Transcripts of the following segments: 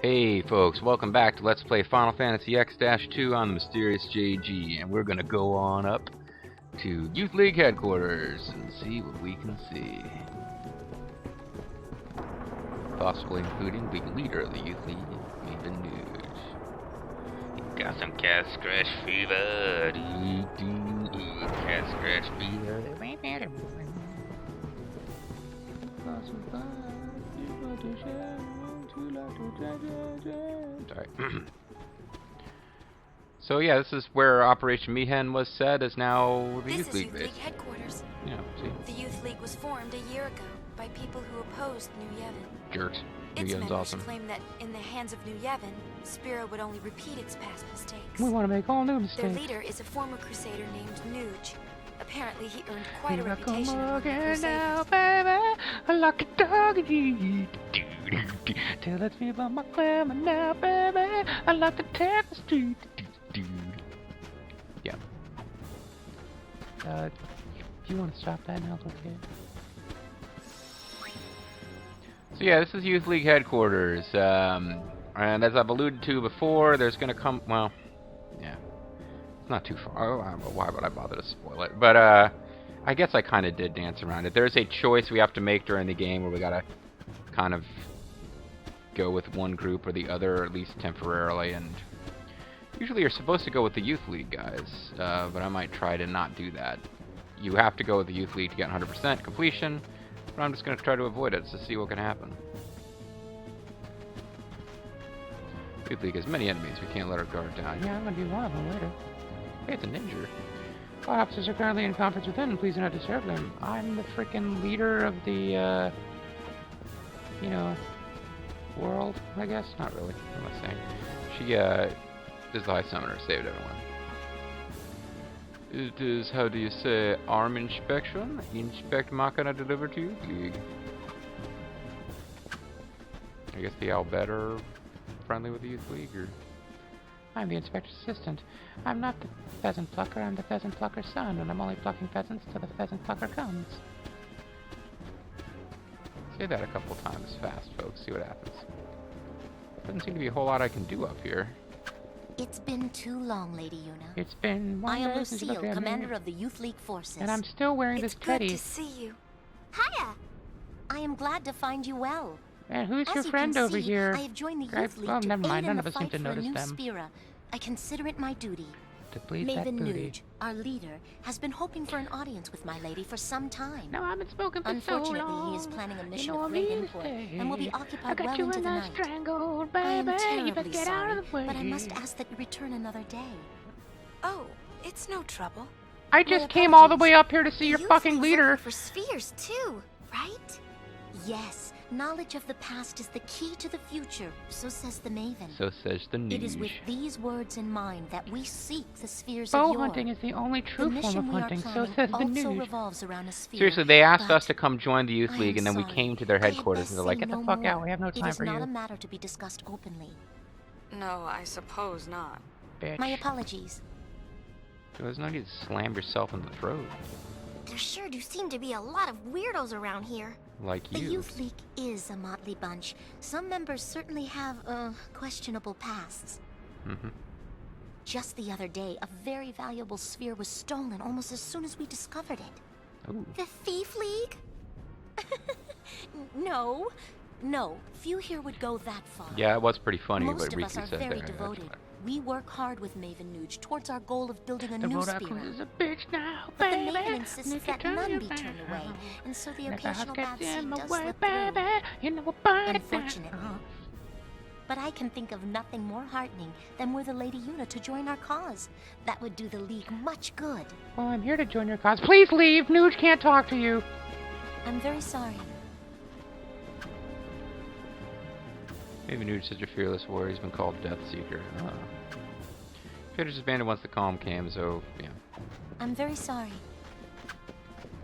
Hey folks, welcome back to Let's Play Final Fantasy X-2 on the Mysterious JG, and we're gonna go on up to Youth League headquarters and see what we can see. Possibly including the leader of the Youth League, Maven News. Got some cat scratch fever, cat scratch fever. Sorry. So yeah, this is where Operation Maechen was said is now the Youth League base. This is Youth League headquarters. Yeah, see? The Youth League was formed a year ago by people who opposed New Yevon. Jerks. New Its Yevon's members awesome. claim that in the hands of New Yevon, Spira would only repeat its past mistakes. We want to make all new Their mistakes. leader is a former crusader named Nuge. Apparently, he earned quite a reputation among the crusaders. Now, baby, I like a dog. Tell us about my glamour now, baby. I like to take the street. Yeah. If you want to stop that now, it's okay. So yeah, this is Youth League headquarters. And as I've alluded to before, there's gonna come, well, yeah. It's not too far. Oh, why would I bother to spoil it? But I guess I kind of did dance around it. There's a choice we have to make during the game where we gotta kind of go with one group or the other, or at least temporarily. And usually you're supposed to go with the Youth League guys, but I might try to not do that. You have to go with the Youth League to get 100% completion, but I'm just gonna try to avoid it to see what can happen. Youth League has many enemies. We can't let our guard down. Yeah, I'm gonna be one of them later. Hey, it's a ninja. All officers are currently in conference within. Please do not disturb them. I'm the freaking leader of the, you know, world, I guess? Not really. I'm not saying. She, is the High Summoner. Saved everyone. It is, how do you say, arm inspection? Inspect Machina delivered to you, League. I guess the Albed are friendly with the Youth League, or... I'm the inspector's assistant. I'm not the pheasant plucker, I'm the pheasant plucker's son, and I'm only plucking pheasants till the pheasant plucker comes. Say that a couple times fast, folks, see what happens. Doesn't seem to be a whole lot I can do up here. It's been too long, Lady Yuna. It's been one I am day since Lucille, I've commander of the Youth League forces. and I'm still wearing It's this good teddy. to see you. Hiya! I am glad to find you well. And who's As your you friend can over see, here? I have joined the I- Youth League well, to never aid mind, in none the of us seem fight to for a notice new them. Spira. I consider it my duty. To please that Maven booty. Nuge, our leader, has been hoping for an audience with my lady for some time. No, I've been smoking for so Unfortunately, long. he is planning a mission You know of great me import stay. and will be I occupied got well you into in the a night. strangle, I am baby. You terribly better get sorry, out of the way. but I must ask that you return another day. Oh, it's no trouble. I just came all the way up here to see your Youth fucking League's leader. looking for spheres too, right? Yes, knowledge of the past is the key to the future, so says the Maven. So says the news. It is with these words in mind that we seek the spheres Bow of yore. hunting is the only The true form mission of we are hunting, so planning says the also news. revolves around a sphere. Seriously, they asked us but to come join the Youth I League, am and then we sorry. came to their I had headquarters, best and they're like, say get the no fuck more. out, we have no It time is for not you. a matter to be discussed openly. No, I suppose not. Bitch. My apologies. There's no need to slam yourself in the throat. There sure do seem to be a lot of weirdos around here. Like The you. Youth League is a motley bunch. Some members certainly have, questionable pasts. Mm-hmm. Just the other day, a very valuable sphere was stolen almost as soon as we discovered it. Ooh. The Thief League? No. No, few here would go that far. Yeah, it was pretty funny Most what of us Riku are said very there. devoted. We work hard with Maven Nuge towards our goal of building a The new road Spira. outcomes is a bitch now, But the baby. Maven insists Make that it none you be turned away, down. and so the And if the house occasional bad gets in seed the does way, slip baby, through. you know we'll burn it down. Unfortunately. But I can think of nothing more heartening than were the Lady Yuna to join our cause. That would do the League much good. Well, I'm here to join your cause. Please leave. Nuge can't talk to you. I'm very sorry. Maybe Nuge's such a fearless warrior. He's been called Death Seeker. Oh. Fighters disbanded once the calm came, so yeah. I'm very sorry.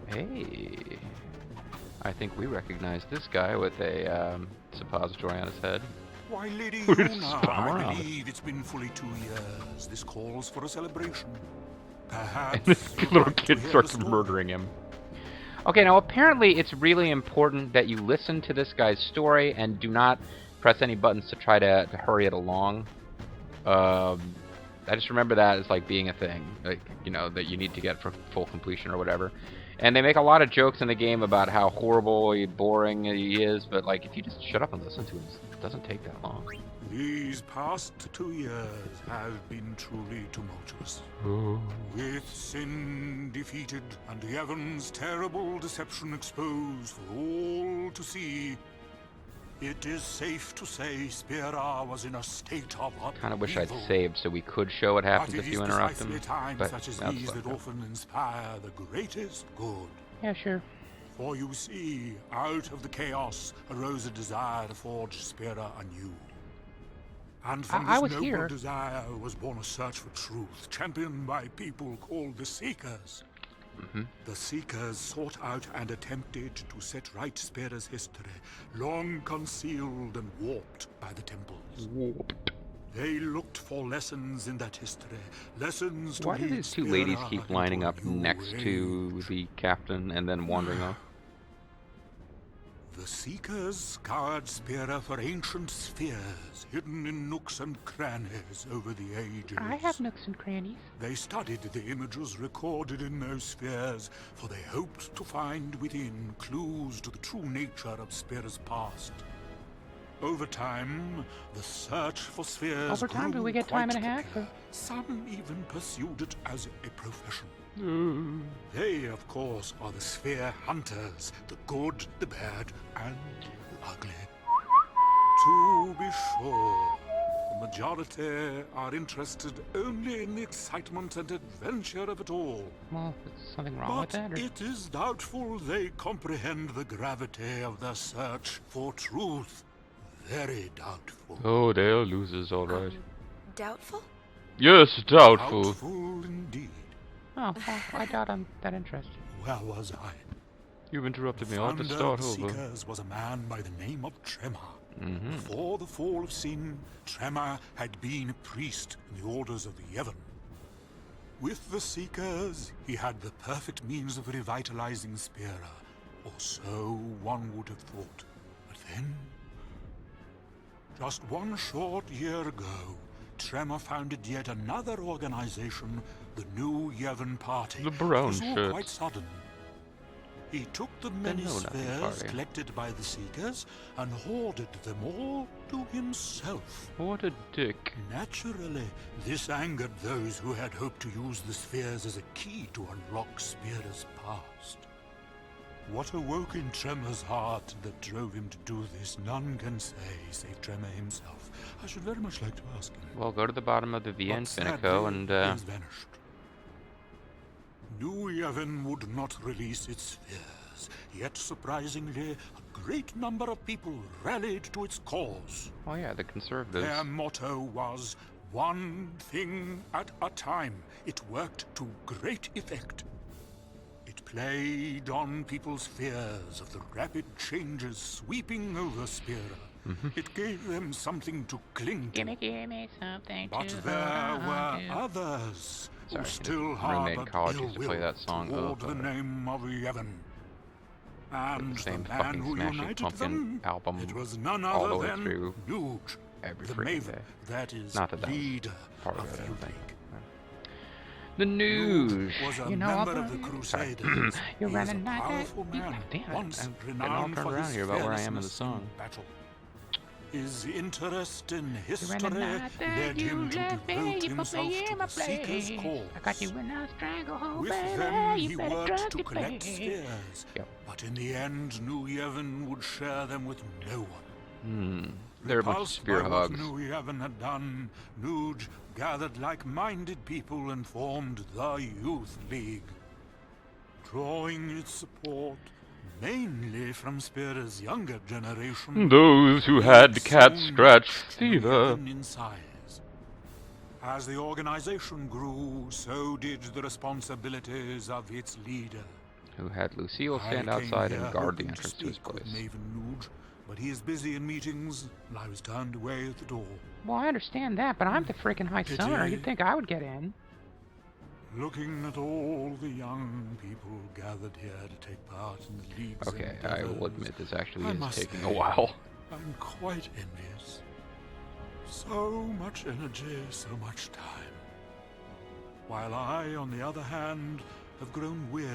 Hey, I think we recognize this guy with a suppository on his head. Why, Lady We're Yuna, spun I around. believe it's been fully 2 years. This calls for a celebration. And Perhaps this you'd little like to kid hear starts the story? murdering him. Okay, now apparently it's really important that you listen to this guy's story and do not press any buttons to try to hurry it along. I just remember that as like being a thing, like, you know, that you need to get for full completion or whatever. And they make a lot of jokes in the game about how horrible and boring he is, but like if you just shut up and listen to him, it doesn't take that long. These past 2 years have been truly tumultuous. With sin defeated and Yevon's terrible deception exposed for all to see, it is safe to say Spira was in a state of upheaval. Kind of wish I'd saved so we could show what happens if you interrupt him. Times But such as that's these that fucked up. often inspire the greatest good. Yeah, sure. For you see, out of the chaos arose a desire to forge Spira anew. And from I this was noble here. desire was born a search for truth, championed by people called the Seekers. The Seekers sought out and attempted to set right Spira's history, long concealed and warped by the temples. They looked for lessons in that history, lessons to Why do lead these two Spira ladies keep into lining a up new next to age? the captain and then wandering off? The Seekers scoured Spira for ancient spheres, hidden in nooks and crannies over the ages. I have nooks and crannies. They studied the images recorded in those spheres, for they hoped to find within clues to the true nature of Spira's past. Over time, the search for spheres Over time, grew do we get quite time and a half, popular. or- Some even pursued it as a profession. They, of course, are the sphere hunters, the good, the bad, and the ugly. To be sure, the majority are interested only in the excitement and adventure of it all. Well, is something wrong with But that? Or? it is doubtful they comprehend the gravity of the search for truth. Very doubtful. Oh, they're losers, all right. Doubtful? Yes, doubtful. Doubtful indeed. Oh, well, I doubt I'm that interested. Where was I? You've interrupted me. The I'll have to founder start of the over. Seekers was a man by the name of Tremor. Mm-hmm. Before the fall of sin, Tremor had been a priest in the orders of the Yevon. With the Seekers, he had the perfect means of revitalizing Spira, or so one would have thought. But then, just one short year ago, Tremor founded yet another organization, the New Yevon Party. The brown It was all shirts. quite sudden. He took the many Know Nothing spheres Party. collected by the Seekers and hoarded them all to himself. What a dick. Naturally, this angered those who had hoped to use the spheres as a key to unlock Spira's past. What awoke in Tremor's heart that drove him to do this, none can say, save Tremor himself. I should very much like to ask him. Well, go to the bottom of the Via But Infinico sadly, and, he has vanished. New Yevon would not release its spheres, yet surprisingly, a great number of people rallied to its cause. oh yeah, the conservatives. Their motto was, one thing at a time. It worked to great effect. It played on people's fears of the rapid changes sweeping over Spira. It gave them something to cling to. Give me something But to there hold were on to. others Sorry, who his still roommate in harbored college ill used to play will that song. toward the Ugh. name of Yevon. And The same the man fucking who Smashing united Pumpkin them, album it was none all other the way than through Nuge, every the freaking maven, day. that is, Not that that was leader part of of it, I the don't think. League. The news. Nuge was a You know, member I'll- of the Sorry. Crusaders. You're He is a running like that. powerful man, Damn it, once I'm getting all renowned turned for around his here about where I am in the fearlessness song. battle. His interest in history running like that, led him to left me, devote you put himself me to in my the Seeker's place. cause. I got you in a stranglehold, With baby. them, You he better worked trust to your collect face. spheres. Yep. But in the end, New Yevon would share them with no one. They're a bunch of Repulsed spear by hogs. what New Yevon had done, Nuge gathered like-minded people and formed the Youth League, drawing its support mainly from Spira's younger generation. Those who had cat scratch fever. In size. As the organization grew, so did the responsibilities of its leader. Who had Lucille I stand came outside here and guard the hoping to entrance to his speak with place. Maven Nuge, but he is busy in meetings, and I was turned away at the door. Well, I understand that, but I'm the freaking High Pity. Summoner. You'd think I would get in. Looking at all the young people gathered here to take part in the league's Okay, I will endeavors, admit this actually I is must taking a say, while. I'm quite envious. So much energy, so much time. While I, on the other hand, have grown weary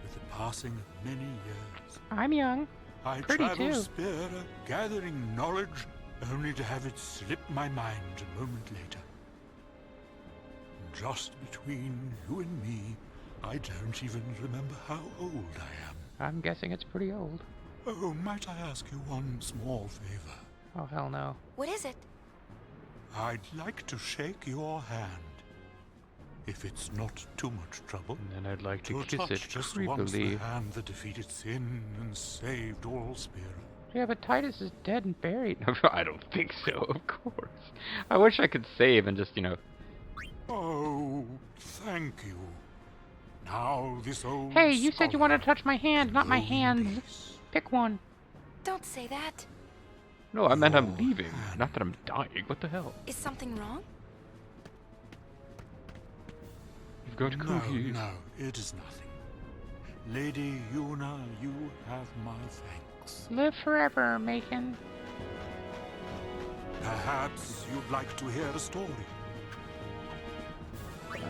with the passing of many years. I'm young. I Pretty travel too. Spira, gathering knowledge, only to have it slip my mind a moment later. Just between you and me, I don't even remember how old I am. I'm guessing it's pretty old. Oh, might I ask you one small favor? Oh, hell no. What is it? I'd like to shake your hand. If it's not too much trouble. And then I'd like to kiss touch it just once the creepily. hand that defeated sin and saved all Spira. Yeah, but Titus is dead and buried. I don't think so, of course. I wish I could save and just, Oh, thank you. Now this old Hey, you said you scholar wanted to touch my hand, not my will go in hands. peace. Pick one. Don't say that. No, I meant I'm Oh, leaving, man. not that I'm dying. What the hell? Is something wrong? You've got No, cookies. no, it is nothing. Lady Una, you have my thanks. Live forever, Maechen. Perhaps you'd like to hear a story.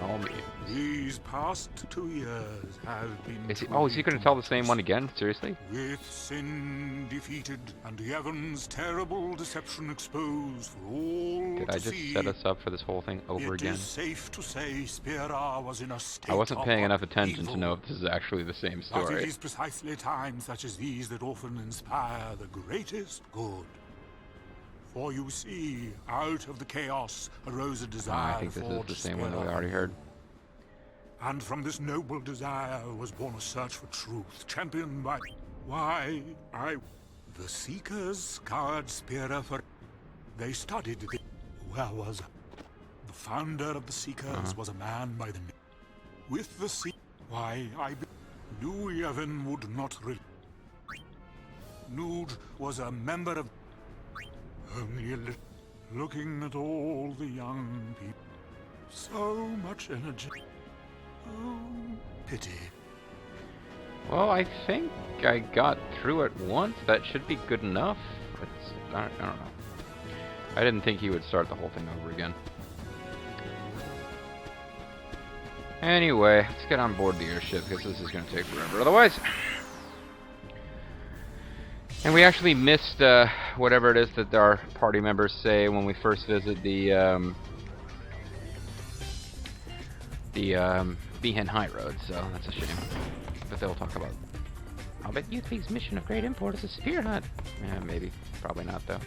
Oh, me. These past 2 years have been... Is he truly going to tell the same tumultuous. one again? Seriously? With sin defeated and Yevon's terrible deception exposed for all Did to I just see, set us up for this whole thing over it again? is safe to say Spira was in a state I wasn't of paying enough attention to upheaval. know if this is actually the same But it story. is precisely times such as these that often inspire the greatest good. For you see, out of the chaos arose a desire I think this is for the same one that we Spira. already heard. And from this noble desire was born a search for truth, championed by... The Seekers scoured Spira for... They studied the... Where was... The founder of the Seekers was a man by the name... With the knew Yevon would not Nude was a member of... Only a little... Looking at all the young people... So much energy... Oh, pity. Well, I think I got through it once. That should be good enough. I don't know. I didn't think he would start the whole thing over again. Anyway, let's get on board the airship because this is going to take forever otherwise. And we actually missed whatever it is that our party members say when we first visit the Maechen High Road, so that's a shame. But they'll talk about... I'll bet Youth League's mission of great import is a spear hunt. Yeah, maybe. Probably not, though.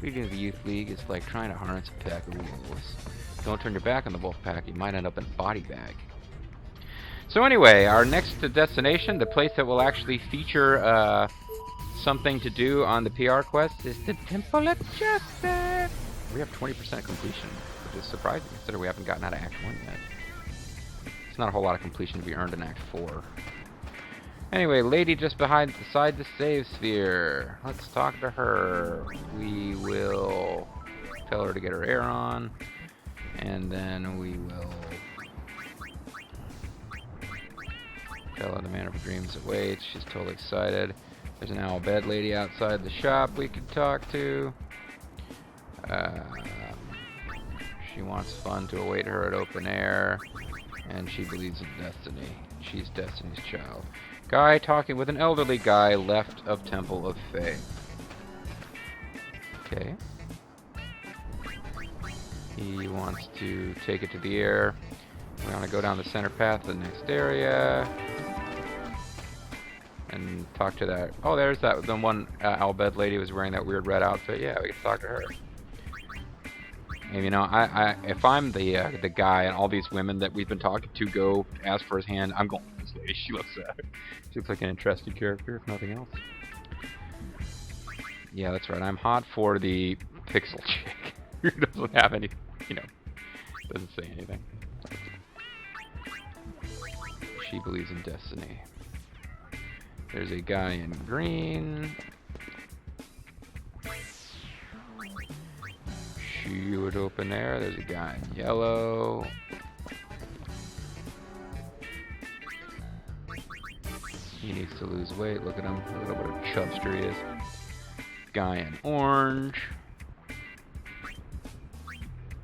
Reading the Youth League is like trying to harness a pack of wolves. Don't turn your back on the wolf pack, you might end up in a body bag. So anyway, our next destination, the place that will actually feature something to do on the PR quest, is the Temple of Justice. We have 20% completion, which is surprising, considering we haven't gotten out of Act 1 yet. It's not a whole lot of completion to be earned in Act 4. Anyway, lady just beside the save sphere. Let's talk to her. We will tell her to get her air on, and then we will tell her the man of her dreams awaits. She's totally excited. There's an owl bed lady outside the shop we could talk to. She wants fun to await her at open air, and she believes in destiny. She's Destiny's child. Guy talking with an elderly guy left of Temple of Faith. Okay. He wants to take it to the air. We want to go down the center path to the next area. And talk to that. Oh, there's that. The one Albed lady was wearing that weird red outfit. Yeah, we can talk to her. And you know, if I'm the guy and all these women that we've been talking to go ask for his hand, I'm going with this lady. She looks like an interesting character, if nothing else. Yeah, that's right. I'm hot for the pixel chick who doesn't have any, doesn't say anything. She believes in destiny. There's a guy in green. Shoot open there. There's a guy in yellow. He needs to lose weight. Look at him. Look at what a chubster he is. guy in orange.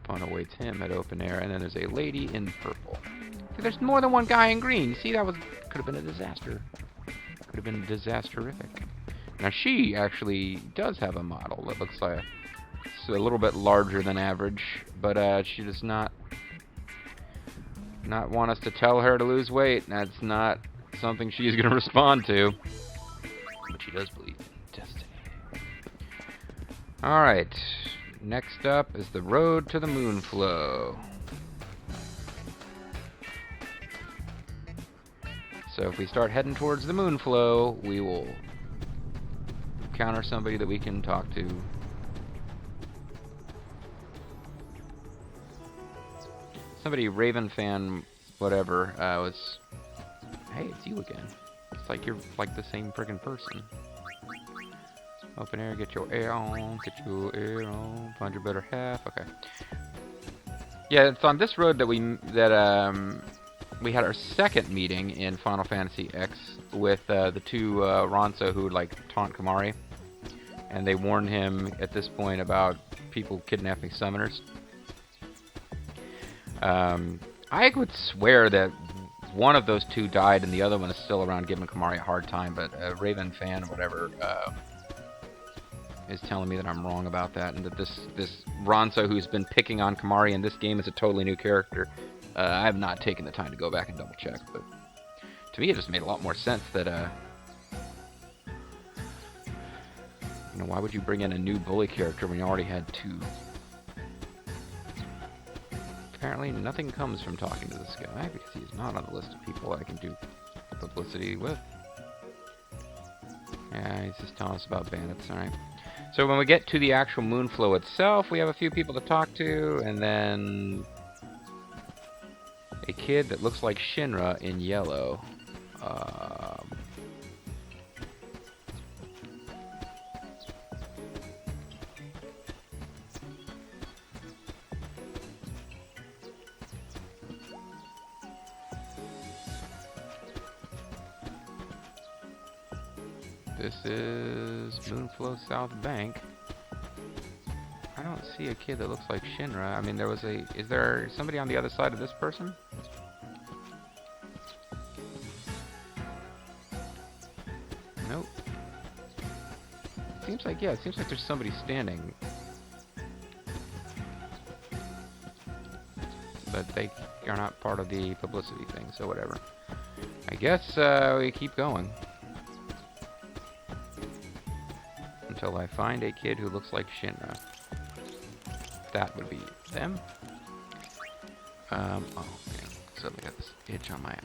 Fun awaits him at open air, and then there's a lady in purple. See, there's more than one guy in green. See, that could have been a disaster. Could have been disasterific. Now she actually does have a model. It looks like it's a little bit larger than average, but she does not want us to tell her to lose weight. That's not something she's going to respond to. But she does believe in destiny. Alright, next up is the road to the Moonflow. So if we start heading towards the Moonflow, we will encounter somebody that we can talk to. Somebody, Raven fan, whatever, was... Hey, it's you again. It's like you're like the same friggin' person. Open air, get your air on, find your better half. Okay. Yeah, it's on this road that we had our second meeting in Final Fantasy X with the two Ronso who would like taunt Kamari, and they warned him at this point about people kidnapping summoners. I would swear that one of those two died and the other one is still around giving Kamari a hard time, but Raven fan or whatever is telling me that I'm wrong about that, and that this Ronso who's been picking on Kamari in this game is a totally new character. I have not taken the time to go back and double check, but to me it just made a lot more sense that you know, why would you bring in a new bully character when you already had two? Apparently nothing comes from talking to this guy because he's not on the list of people I can do publicity with. Yeah, he's just telling us about bandits, alright. So when we get to the actual Moonflow itself, we have a few people to talk to, and then a kid that looks like Shinra in yellow. This is Moonflow South Bank. I don't see a kid that looks like Shinra. I mean, is there somebody on the other side of this person? Nope. Seems like there's somebody standing. But they are not part of the publicity thing, so whatever. I guess we keep going. Until I find a kid who looks like Shinra. That would be them. Oh, yeah. Suddenly got this itch on my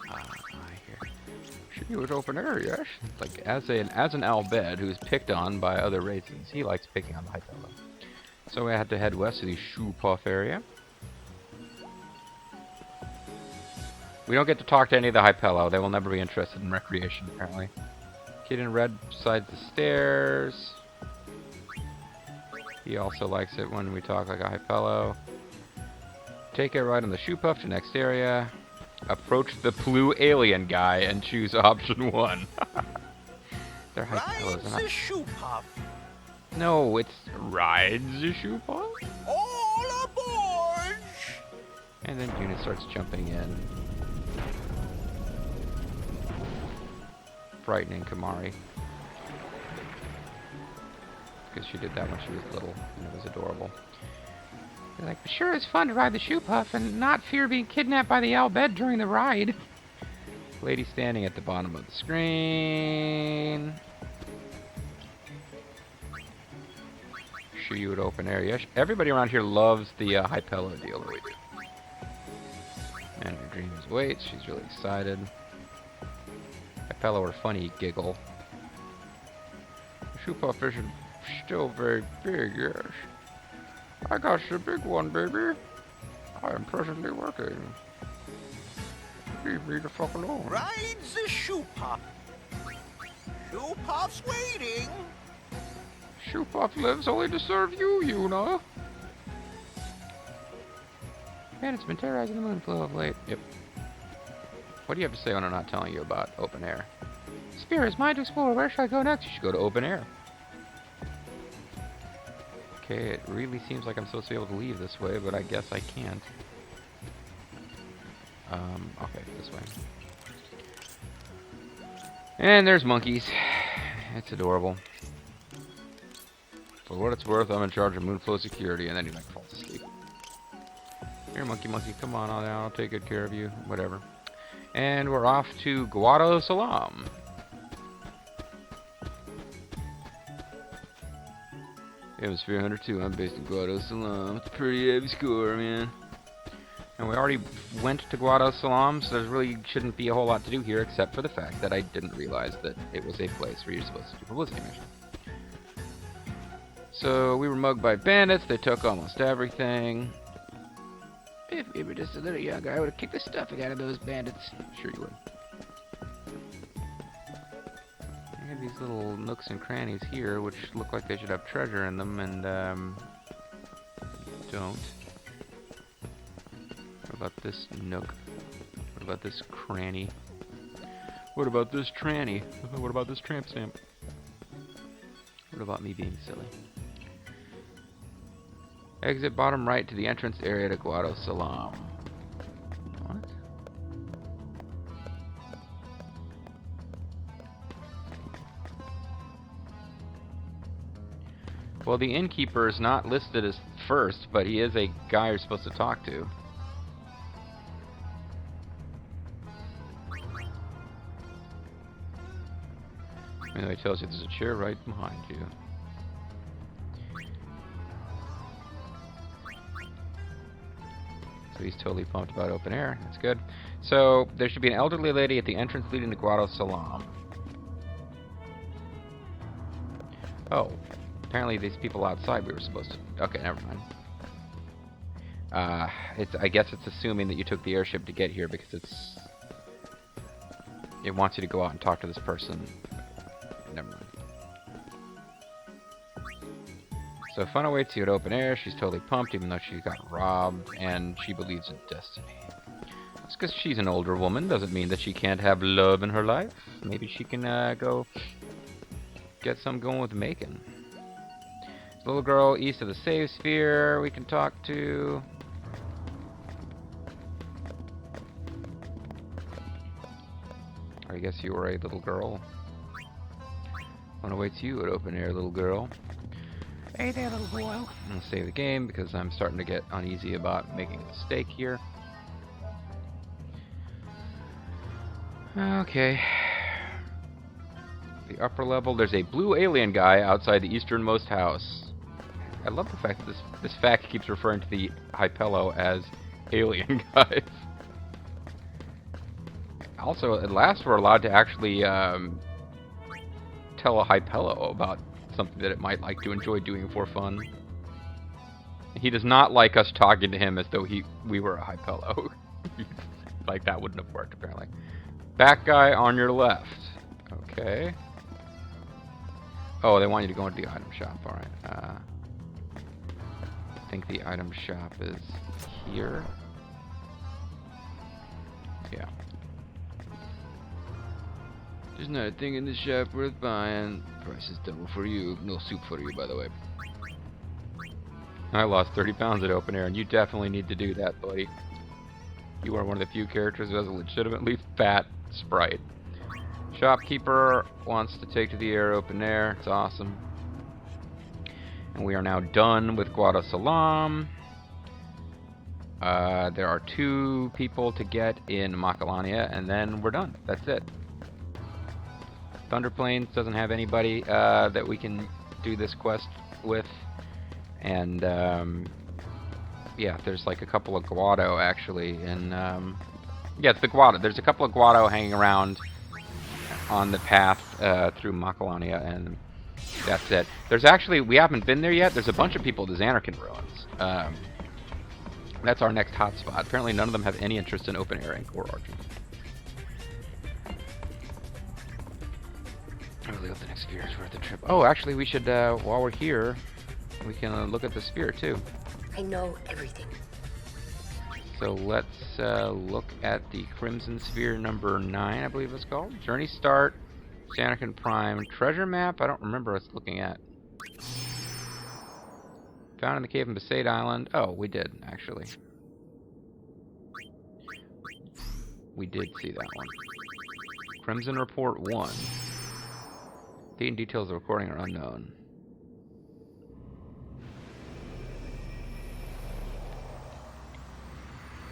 eye here. She was open air, yes? Like, as an Albed who's picked on by other races, he likes picking on the Hypella. So we had to head west to the Shoe-Puff area. We don't get to talk to any of the Hypella. They will never be interested in recreation, apparently. Kid in red beside the stairs. He also likes it when we talk like a Hypello. Take a ride on the Shoe-Puff to next area. Approach the blue alien guy and choose option 1. They're Hypellos. Rides the Shoe-Puff. No, it's rides the Shoe-Puff. All aboard! And then Unit starts jumping in. Frightening Kamari. Because she did that when she was little, and it was adorable. They're like, sure it's fun to ride the Shoe-Puff and not fear being kidnapped by the Albed during the ride. Lady standing at the bottom of the screen. Shoe at open air. Yes, everybody around here loves the Hypello deal that we do. And her dreams waits. She's really excited. Hypello or funny giggle. The Shoe-Puff isn't still very big, yes. I got the big one, baby. I am presently working. Leave me the fuck alone. Rides the Shoe-Puff. Shoe-Puff's waiting. Shoe-Puff lives only to serve you, Yuna. Man, it's been terrorizing the Moonflow of late. Yep. What do you have to say when I'm not telling you about open air? Spira is mine to explore. Where should I go next? You should go to open air. Okay, it really seems like I'm supposed to be able to leave this way, but I guess I can't. Okay, this way. And there's monkeys. It's adorable. For what it's worth, I'm in charge of Moonflow security, and then he like falls asleep. Here, monkey, come on down. I'll take good care of you. Whatever. And we're off to Guadosalam. Yeah, I'm Spira Hunter 2. I'm based in Guadosalam. It's a pretty heavy score, man. And we already went to Guadosalam, so there really shouldn't be a whole lot to do here, except for the fact that I didn't realize that it was a place where you're supposed to do publicity mission. So we were mugged by bandits. They took almost everything. If we were just a little younger, I would have kicked the stuffing out of those bandits. Sure you would. I have these little nooks and crannies here, which look like they should have treasure in them, and don't. What about this nook? What about this cranny? What about this tranny? What about this tramp stamp? What about me being silly? Exit bottom right to the entrance area to Guadosalam. What? Well, the innkeeper is not listed as first, but he is a guy you're supposed to talk to. Anyway, it tells you there's a chair right behind you. So he's totally pumped about open air. That's good. So there should be an elderly lady at the entrance leading to Guadosalam. Oh, apparently these people outside we were supposed to... Okay, never mind. I guess it's assuming that you took the airship to get here because it wants you to go out and talk to this person. Never mind. So fun awaits you at open air. She's totally pumped even though she got robbed, and she believes in destiny. Just because she's an older woman doesn't mean that she can't have love in her life. Maybe she can go get some going with Maechen. Little girl east of the save sphere we can talk to. I guess you were a little girl. Fun awaits you at open air, little girl. Hey there, little boy. I'm gonna save the game because I'm starting to get uneasy about making a mistake here. Okay. The upper level, there's a blue alien guy outside the easternmost house. I love the fact that this fact keeps referring to the Hypello as alien guys. Also, at last we're allowed to actually tell a Hypello about something that it might like to enjoy doing for fun. He does not like us talking to him as though we were a Hypello. Like, that wouldn't have worked, apparently. Back guy on your left. Okay. Oh, they want you to go into the item shop. Alright. I think the item shop is here. Yeah. There's not a thing in the shop worth buying. Price is double for you. No soup for you, by the way. I lost 30 pounds at open air, and you definitely need to do that, buddy. You are one of the few characters who has a legitimately fat sprite. Shopkeeper wants to take to the air open air. It's awesome. And we are now done with Guadosalam. There are 2 people to get in Macalania, and then we're done. That's it. Thunderplains doesn't have anybody that we can do this quest with. And, yeah, there's like a couple of Guado, actually. And, yeah, it's the Guado. There's a couple of Guado hanging around on the path through Macalania, and that's it. There's actually, we haven't been there yet. There's a bunch of people at the Zanarkand ruins. That's our next hotspot. Apparently none of them have any interest in open airing or arching. I really hope the next sphere is worth the trip. Oh, actually, we should, while we're here, we can look at the sphere, too. I know everything. So let's look at the Crimson Sphere number 9, I believe it's called. Journey start, Zanarkand Prime, treasure map. I don't remember us looking at. Found in the cave in Besaid Island. Oh, we did, actually. We did see that one. Crimson Report 1. Date and details of the recording are unknown.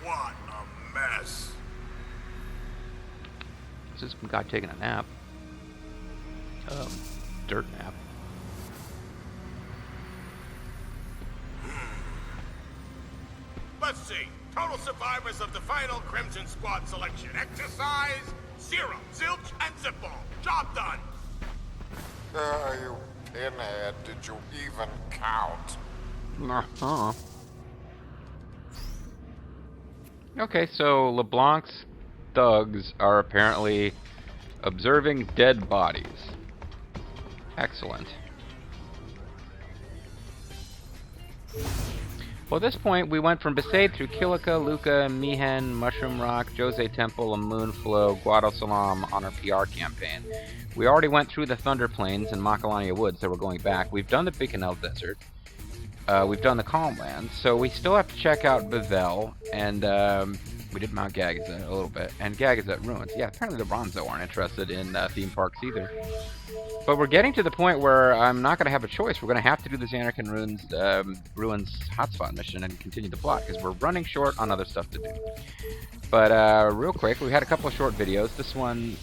What a mess. This is some guy taking a nap. Dirt nap. Let's see. Total survivors of the final Crimson Squad selection. Exercise, 0, zilch, and zipball. Job done. You pinhead, did you even count? Okay, so LeBlanc's thugs are apparently observing dead bodies. Excellent. Well, at this point, we went from Besaid through Kilika, Luca, Maechen, Mushroom Rock, Jose Temple, and Moonflow, Guadosalam on our PR campaign. We already went through the Thunder Plains and Macalania Woods, so we're going back. We've done the Bicanel Desert. We've done the Calm Lands, so we still have to check out Bevel, and we did Mount Gagazet a little bit, and Gagazet Ruins. Yeah, apparently the Bronzo aren't interested in theme parks either. But we're getting to the point where I'm not going to have a choice. We're going to have to do the Zanarkand Ruins hotspot mission and continue the plot, because we're running short on other stuff to do. But real quick, we had a couple of short videos. This one,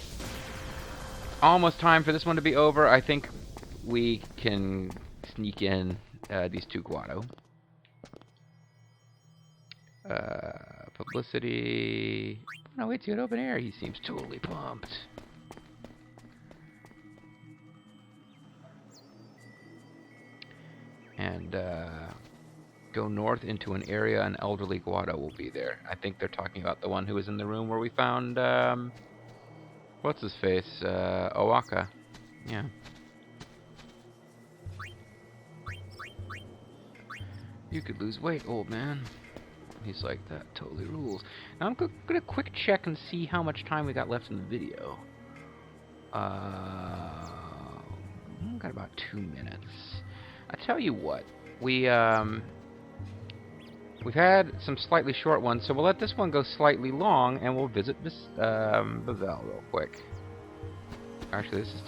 almost time for this one to be over. I think we can sneak in these two Guado. Publicity. No, wait, dude, open air. He seems totally pumped. And go north into an area, an elderly Guado will be there. I think they're talking about the one who was in the room where we found, what's his face? Owaka. Yeah. You could lose weight, old man. He's like, that totally rules. Now I'm gonna quick check and see how much time we got left in the video. Got about 2 minutes. I tell you what, we've had some slightly short ones, so we'll let this one go slightly long, and we'll visit this Bevel real quick. Actually, is this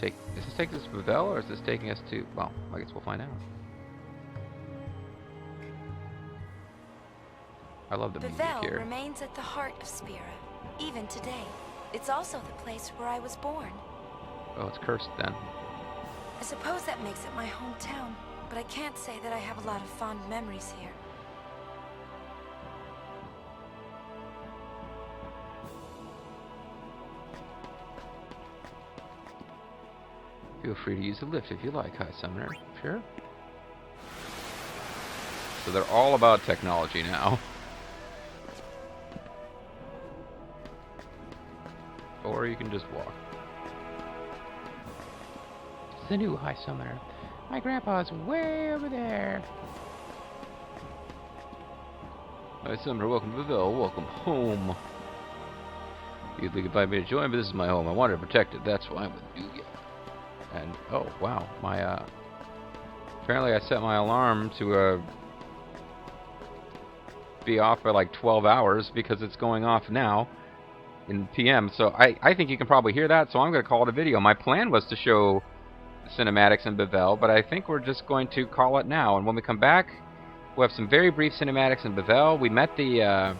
taking us to Bevel, or is this taking us to? Well, I guess we'll find out. I love the music Bevel here. remains at the heart of Spira, even today. It's also the place where I was born. Oh, it's cursed then. I suppose that makes it my hometown, but I can't say that I have a lot of fond memories here. Feel free to use the lift if you like, High Summoner. Sure. So they're all about technology now. Or you can just walk. It's the new High Summoner. My grandpa's way over there. High Summoner, welcome to Bevel. Welcome home. You'd invite me to join, but this is my home. I wanted to protect it. That's why I'm with you. And oh wow, my apparently I set my alarm to be off for like 12 hours because it's going off now in PM. So I think you can probably hear that. So I'm going to call it a video. My plan was to show cinematics in Bevel, but I think we're just going to call it now. And when we come back, we'll have some very brief cinematics in Bevel. We met the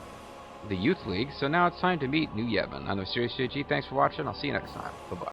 Youth League, so now it's time to meet New Yevon. I'm the Serious JG. Thanks for watching. I'll see you next time. Bye bye.